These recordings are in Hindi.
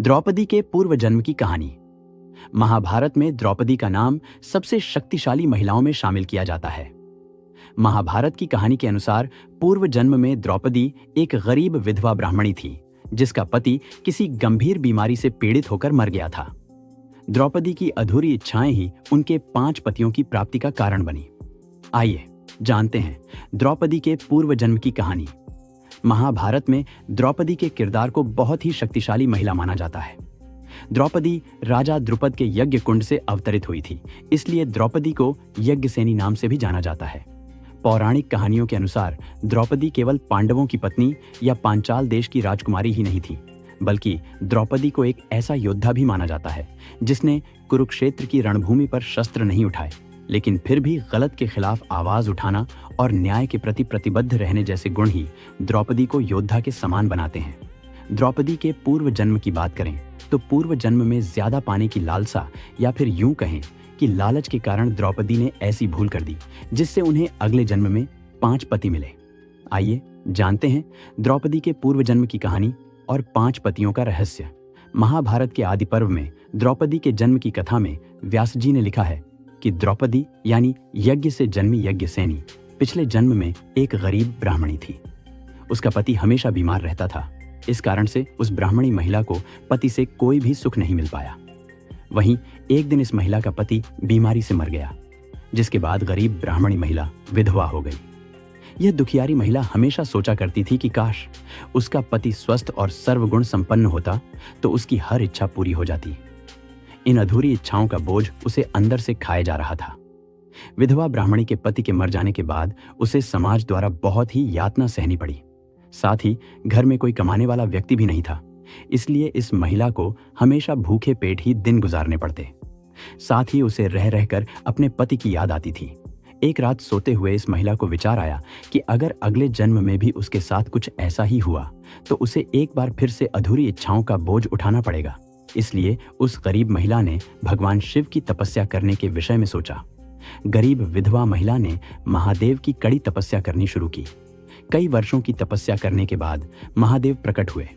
द्रौपदी के पूर्व जन्म की कहानी। महाभारत में द्रौपदी का नाम सबसे शक्तिशाली महिलाओं में शामिल किया जाता है। महाभारत की कहानी के अनुसार पूर्व जन्म में द्रौपदी एक गरीब विधवा ब्राह्मणी थी, जिसका पति किसी गंभीर बीमारी से पीड़ित होकर मर गया था। द्रौपदी की अधूरी इच्छाएं ही उनके 5 पतियों की प्राप्ति का कारण बनी। आइए जानते हैं द्रौपदी के पूर्व जन्म की कहानी। महाभारत में द्रौपदी के किरदार को बहुत ही शक्तिशाली महिला माना जाता है। द्रौपदी राजा द्रुपद के यज्ञ कुंड से अवतरित हुई थी, इसलिए द्रौपदी को यज्ञसेनी नाम से भी जाना जाता है। पौराणिक कहानियों के अनुसार द्रौपदी केवल पांडवों की पत्नी या पांचाल देश की राजकुमारी ही नहीं थी, बल्कि द्रौपदी को एक ऐसा योद्धा भी माना जाता है जिसने कुरुक्षेत्र की रणभूमि पर शस्त्र नहीं उठाए, लेकिन फिर भी गलत के खिलाफ आवाज उठाना और न्याय के प्रति प्रतिबद्ध रहने जैसे गुण ही द्रौपदी को योद्धा के समान बनाते हैं। द्रौपदी के पूर्व जन्म की बात करें तो पूर्व जन्म में ज्यादा पाने की लालसा, या फिर यूं कहें कि लालच के कारण द्रौपदी ने ऐसी भूल कर दी जिससे उन्हें अगले जन्म में 5 पति मिले। आइए जानते हैं द्रौपदी के पूर्व जन्म की कहानी और 5 पतियों का रहस्य। महाभारत के आदि पर्व में द्रौपदी के जन्म की कथा में व्यास जी ने लिखा है कि द्रौपदी यानी यज्ञ से जन्मी यज्ञसेनी पिछले जन्म में एक गरीब ब्राह्मणी थी। उसका पति हमेशा बीमार रहता था। इस कारण से उस ब्राह्मणी महिला को पति से कोई भी सुख नहीं मिल पाया। वहीं एक दिन इस महिला का पति बीमारी से मर गया, जिसके बाद गरीब ब्राह्मणी महिला विधवा हो गई। यह दुखियारी महिला हमेशा सोचा करती थी कि काश उसका पति स्वस्थ और सर्वगुण संपन्न होता तो उसकी हर इच्छा पूरी हो जाती। इन अधूरी इच्छाओं का बोझ उसे अंदर से खाए जा रहा था। विधवा ब्राह्मणी के पति के मर जाने के बाद उसे समाज द्वारा बहुत ही यातना सहनी पड़ी। साथ ही घर में कोई कमाने वाला व्यक्ति भी नहीं था, इसलिए इस महिला को हमेशा भूखे पेट ही दिन गुजारने पड़ते। साथ ही उसे रह रहकर अपने पति की याद आती थी। एक रात सोते हुए इस महिला को विचार आया कि अगर अगले जन्म में भी उसके साथ कुछ ऐसा ही हुआ तो उसे एक बार फिर से अधूरी इच्छाओं का बोझ उठाना पड़ेगा। इसलिए उस गरीब महिला ने भगवान शिव की तपस्या करने के विषय में सोचा। गरीब विधवा महिला ने महादेव की कड़ी तपस्या करनी शुरू की। कई वर्षों की तपस्या करने के बाद महादेव प्रकट हुए।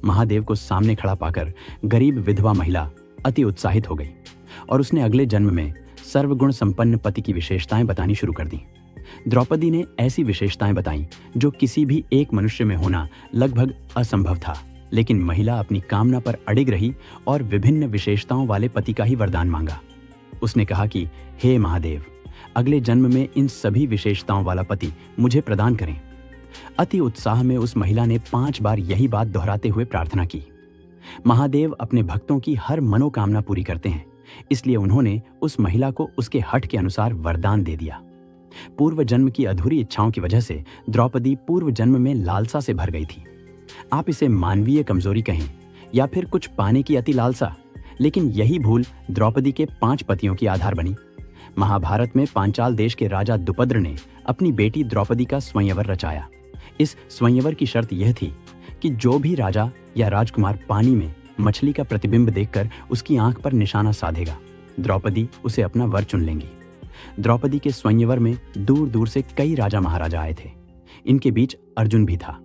महादेव को सामने खड़ा पाकर गरीब विधवा महिला अति उत्साहित हो गई और उसने अगले जन्म में सर्वगुण संपन्न पति की विशेषताएं बतानी शुरू कर दी। द्रौपदी ने ऐसी विशेषताएं बताईं जो किसी भी एक मनुष्य में होना लगभग असंभव था, लेकिन महिला अपनी कामना पर अडिग रही और विभिन्न विशेषताओं वाले पति का ही वरदान मांगा। उसने कहा कि हे महादेव, अगले जन्म में इन सभी विशेषताओं वाला पति मुझे प्रदान करें। अति उत्साह में उस महिला ने 5 बार यही बात दोहराते हुए प्रार्थना की। महादेव अपने भक्तों की हर मनोकामना पूरी करते हैं, इसलिए उन्होंने उस महिला को उसके हठ के अनुसार वरदान दे दिया। पूर्व जन्म की अधूरी इच्छाओं की वजह से द्रौपदी पूर्व जन्म में लालसा से भर गई थी। आप इसे मानवीय कमजोरी कहें या फिर कुछ पाने की अति लालसा, लेकिन यही भूल द्रौपदी के 5 पतियों की आधार बनी। महाभारत में पांचाल देश के राजा द्रुपद ने अपनी बेटी द्रौपदी का स्वयंवर रचाया। इस स्वयंवर की शर्त यह थी कि जो भी राजा या राजकुमार पानी में मछली का प्रतिबिंब देखकर उसकी आंख पर निशाना साधेगा, द्रौपदी उसे अपना वर चुन लेंगी। द्रौपदी के स्वयंवर में दूर दूर से कई राजा महाराजा आए थे। इनके बीच अर्जुन भी था।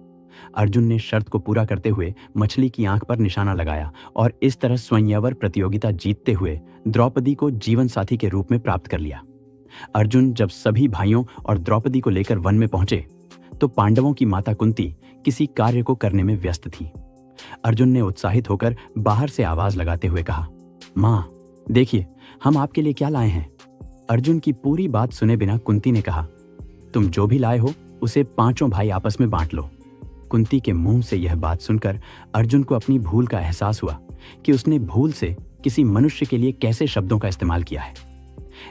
अर्जुन ने शर्त को पूरा करते हुए मछली की आंख पर निशाना लगाया और इस तरह स्वयंवर प्रतियोगिता जीतते हुए द्रौपदी को जीवन साथी के रूप में प्राप्त कर लिया। अर्जुन जब सभी भाइयों और द्रौपदी को लेकर वन में पहुंचे तो पांडवों की माता कुंती किसी कार्य को करने में व्यस्त थी। अर्जुन ने उत्साहित होकर बाहर से आवाज लगाते हुए कहा, मां, देखिए हम आपके लिए क्या लाए हैं। अर्जुन की पूरी बात सुने बिना कुंती ने कहा, तुम जो भी लाए हो उसे 5 भाई आपस में बांट लो। कुंती के मुंह से यह बात सुनकर अर्जुन को अपनी भूल का एहसास हुआ कि उसने भूल से किसी मनुष्य के लिए कैसे शब्दों का इस्तेमाल किया है।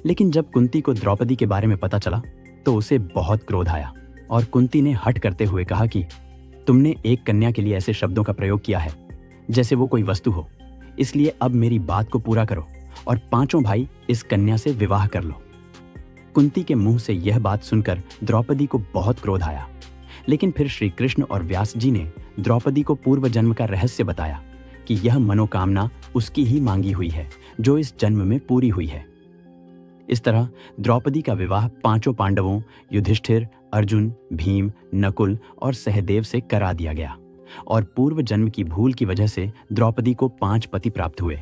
लेकिन जब कुंती को द्रौपदी के बारे में पता चला तो उसे बहुत क्रोध आया और कुंती ने हट करते हुए कहा कि तुमने एक कन्या के लिए ऐसे शब्दों का प्रयोग किया है जैसे वो कोई वस्तु हो, इसलिए अब मेरी बात को पूरा करो और 5 भाई इस कन्या से विवाह कर लो। कुंती के मुंह से यह बात सुनकर द्रौपदी को बहुत क्रोध आया, लेकिन फिर श्री कृष्ण और व्यास जी ने द्रौपदी को पूर्व जन्म का रहस्य बताया कि यह मनोकामना उसकी ही मांगी हुई है जो इस जन्म में पूरी हुई है। इस तरह द्रौपदी का विवाह 5 पांडवों युधिष्ठिर, अर्जुन, भीम, नकुल और सहदेव से करा दिया गया और पूर्व जन्म की भूल की वजह से द्रौपदी को 5 पति प्राप्त हुए।